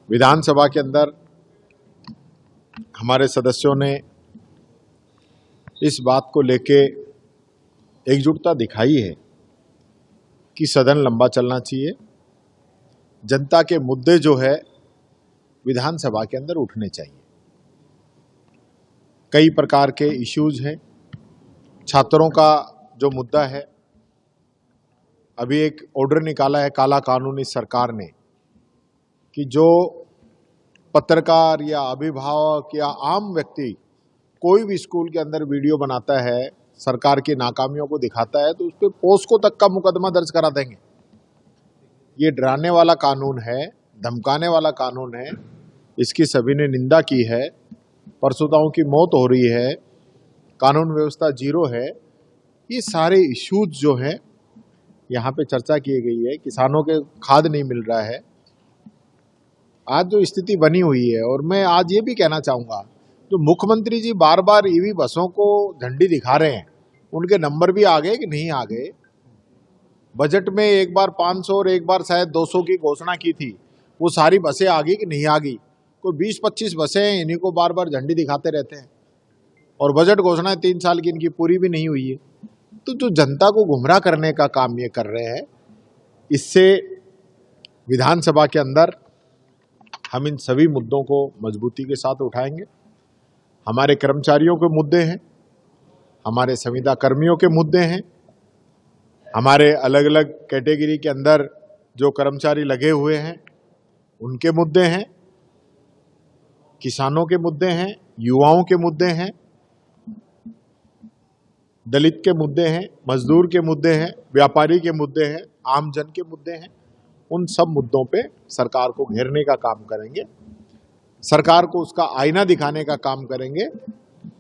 विधानसभा के अंदर हमारे सदस्यों ने इस बात को लेके एकजुटता दिखाई है कि सदन लंबा चलना चाहिए। जनता के मुद्दे जो है विधानसभा के अंदर उठने चाहिए। कई प्रकार के इश्यूज हैं। छात्रों का जो मुद्दा है, अभी एक ऑर्डर निकाला है काला कानून इस सरकार ने कि जो पत्रकार या अभिभावक या आम व्यक्ति कोई भी स्कूल के अंदर वीडियो बनाता है, सरकार की नाकामियों को दिखाता है, तो उस पर पोस्को तक का मुकदमा दर्ज करा देंगे। ये डराने वाला कानून है, धमकाने वाला कानून है। इसकी सभी ने निंदा की है। परसुताओं की मौत हो रही है, कानून व्यवस्था जीरो है। ये सारे इश्यूज जो हैं यहाँ पे चर्चा की गई है। किसानों के खाद नहीं मिल रहा है। आज जो स्थिति बनी हुई है, और मैं आज ये भी कहना चाहूँगा, जो मुख्यमंत्री जी बार बार ईवी बसों को झंडी दिखा रहे हैं, उनके नंबर भी आ गए कि नहीं आ गए। बजट में एक बार 500 और एक बार शायद 200 की घोषणा की थी, वो सारी बसें आ गई कि नहीं आ गई। कोई 20-25 बसें हैं, इन्हीं को बार बार झंडी दिखाते रहते हैं, और बजट घोषणाएं 3 साल की इनकी पूरी भी नहीं हुई है। तो जो जनता को गुमराह करने का काम ये कर रहे हैं, इससे विधानसभा के अंदर हम इन सभी मुद्दों को मजबूती के साथ उठाएंगे। हमारे कर्मचारियों के मुद्दे हैं, हमारे संविदा कर्मियों के मुद्दे हैं, हमारे अलग अलग कैटेगरी के अंदर जो कर्मचारी लगे हुए हैं उनके मुद्दे हैं, किसानों के मुद्दे हैं, युवाओं के मुद्दे हैं, दलित के मुद्दे हैं, मजदूर के मुद्दे हैं, व्यापारी के मुद्दे हैं, आम जन के मुद्दे हैं। उन सब मुद्दों पे सरकार को घेरने का काम करेंगे। सरकार को उसका आईना दिखाने का काम करेंगे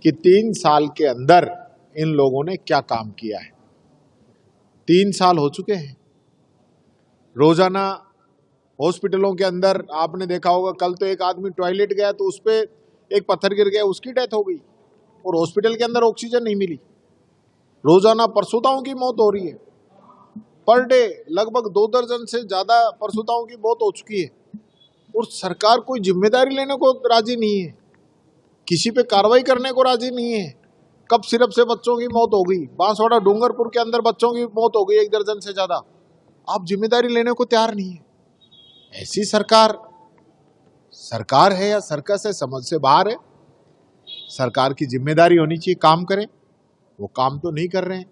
कि 3 साल के अंदर इन लोगों ने क्या काम किया है। 3 साल हो चुके हैं। रोजाना हॉस्पिटलों के अंदर आपने देखा होगा, कल तो एक आदमी टॉयलेट गया तो उस पे एक पत्थर गिर गया, उसकी डेथ हो गई, और हॉस्पिटल के अंदर ऑक्सीजन नहीं मिली। रोजाना परसुताओं की मौत हो रही है। पर डे लगभग 2 दर्जन से ज्यादा परसुताओं की मौत हो चुकी है, और सरकार कोई जिम्मेदारी लेने को राजी नहीं है, किसी पे कार्रवाई करने को राजी नहीं है। कब सिरप से बच्चों की मौत हो गई, बांसवाड़ा डूंगरपुर के अंदर बच्चों की मौत हो गई 1 दर्जन से ज्यादा। आप जिम्मेदारी लेने को तैयार नहीं है। ऐसी सरकार है या सर्कस है, समझ से बाहर है। सरकार की जिम्मेदारी होनी चाहिए, काम करें। वो काम तो नहीं कर रहे हैं।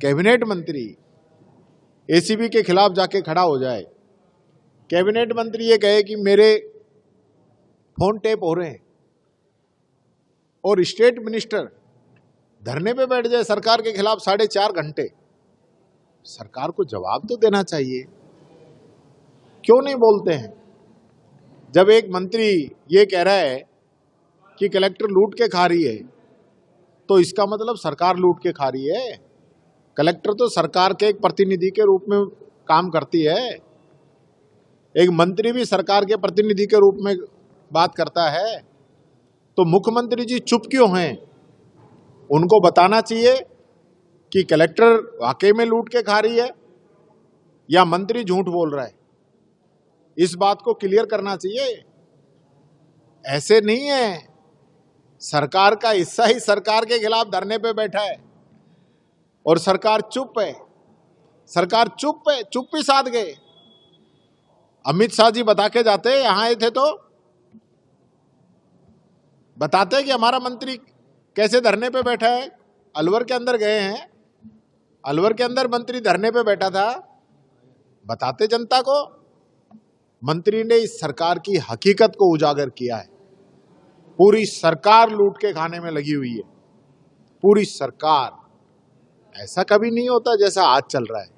कैबिनेट मंत्री एसीबी के खिलाफ जाके खड़ा हो जाए, कैबिनेट मंत्री ये कहे कि मेरे फोन टेप हो रहे हैं, और स्टेट मिनिस्टर धरने पे बैठ जाए सरकार के खिलाफ 4.5 घंटे। सरकार को जवाब तो देना चाहिए। क्यों नहीं बोलते हैं? जब एक मंत्री ये कह रहा है कि कलेक्टर लूट के खा रही है, तो इसका मतलब सरकार लूट के खा रही है। कलेक्टर तो सरकार के एक प्रतिनिधि के रूप में काम करती है। एक मंत्री भी सरकार के प्रतिनिधि के रूप में बात करता है। तो मुख्यमंत्री जी चुप क्यों हैं? उनको बताना चाहिए कि कलेक्टर वाकई में लूट के खा रही है या मंत्री झूठ बोल रहा है। इस बात को क्लियर करना चाहिए। ऐसे नहीं है, सरकार का हिस्सा ही सरकार के खिलाफ धरने पे बैठा है और सरकार चुप है। सरकार चुप है, चुप्पी साध गए। अमित शाह जी बता के जाते, यहां आए थे तो बताते कि हमारा मंत्री कैसे धरने पे बैठा है। अलवर के अंदर गए हैं, अलवर के अंदर मंत्री धरने पे बैठा था, बताते जनता को। मंत्री ने इस सरकार की हकीकत को उजागर किया है। पूरी सरकार लूट के खाने में लगी हुई है, पूरी सरकार। ऐसा कभी नहीं होता जैसा आज चल रहा है।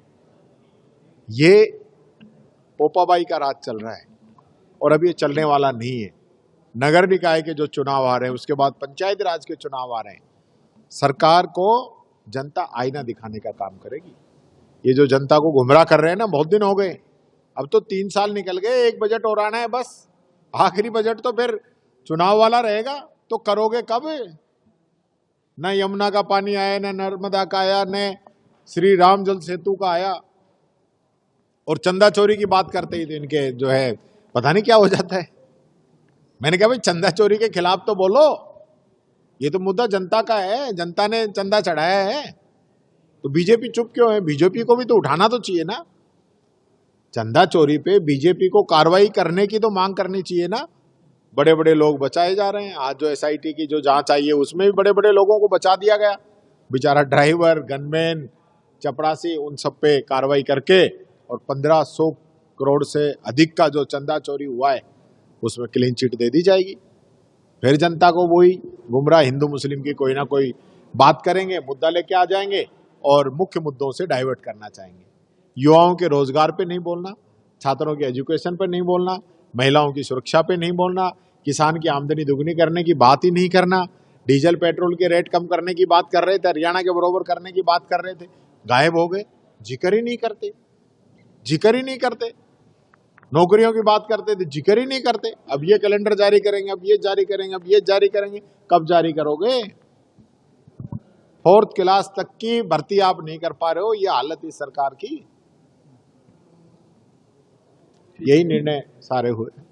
ये पोपाबाई का राज चल रहा है, और अब ये चलने वाला नहीं है। नगर निकाय के जो चुनाव आ रहे हैं, उसके बाद पंचायती राज के चुनाव आ रहे हैं। सरकार को जनता आईना दिखाने का काम करेगी। ये जो जनता को गुमराह कर रहे हैं ना, बहुत दिन हो गए। अब तो 3 साल निकल गए, एक बजट और आना है बस। आखिरी बजट तो फिर चुनाव वाला रहेगा। तो करोगे कब? न यमुना का पानी आया, न नर्मदा का आया, न श्री राम जल सेतु का आया। और चंदा चोरी की बात करते ही तो इनके जो है पता नहीं क्या हो जाता है। मैंने कहा भाई चंदा चोरी के खिलाफ तो बोलो, ये तो मुद्दा जनता का है, जनता ने चंदा चढ़ाया है, तो बीजेपी चुप क्यों है? बीजेपी को भी तो उठाना तो चाहिए ना। चंदा चोरी पे बीजेपी को कार्रवाई करने की तो मांग करनी चाहिए ना। बड़े बड़े लोग बचाए जा रहे हैं। आज जो एसआईटी की जो जांच आई है उसमें भी बड़े बड़े लोगों को बचा दिया गया। बेचारा ड्राइवर, गनमैन, चपरासी, उन सब पे कार्रवाई करके और 1500 करोड़ से अधिक का जो चंदा चोरी हुआ है उसमें क्लीन चिट दे दी जाएगी। फिर जनता को वही गुमराह हिंदू मुस्लिम की कोई ना कोई बात करेंगे, मुद्दा लेके आ जाएंगे और मुख्य मुद्दों से डाइवर्ट करना चाहेंगे। युवाओं के रोजगार पे नहीं बोलना, छात्रों के एजुकेशन पे नहीं बोलना, महिलाओं की सुरक्षा पे नहीं बोलना, किसान की आमदनी दुगनी करने की बात ही नहीं करना, डीजल पेट्रोल के रेट कम करने की बात कर रहे थे, हरियाणा के बरोबर करने की बात कर रहे थे, गायब हो गए, जिक्र ही नहीं करते, जिक्र ही नहीं करते। नौकरियों की बात करते थे, जिक्र ही नहीं करते। अब ये कैलेंडर जारी करेंगे, अब ये जारी करेंगे, अब ये जारी करेंगे। कब जारी करोगे? 4th क्लास तक की भर्ती आप नहीं कर पा रहे हो। ये हालत इस सरकार की, यही निर्णय सारे हुए।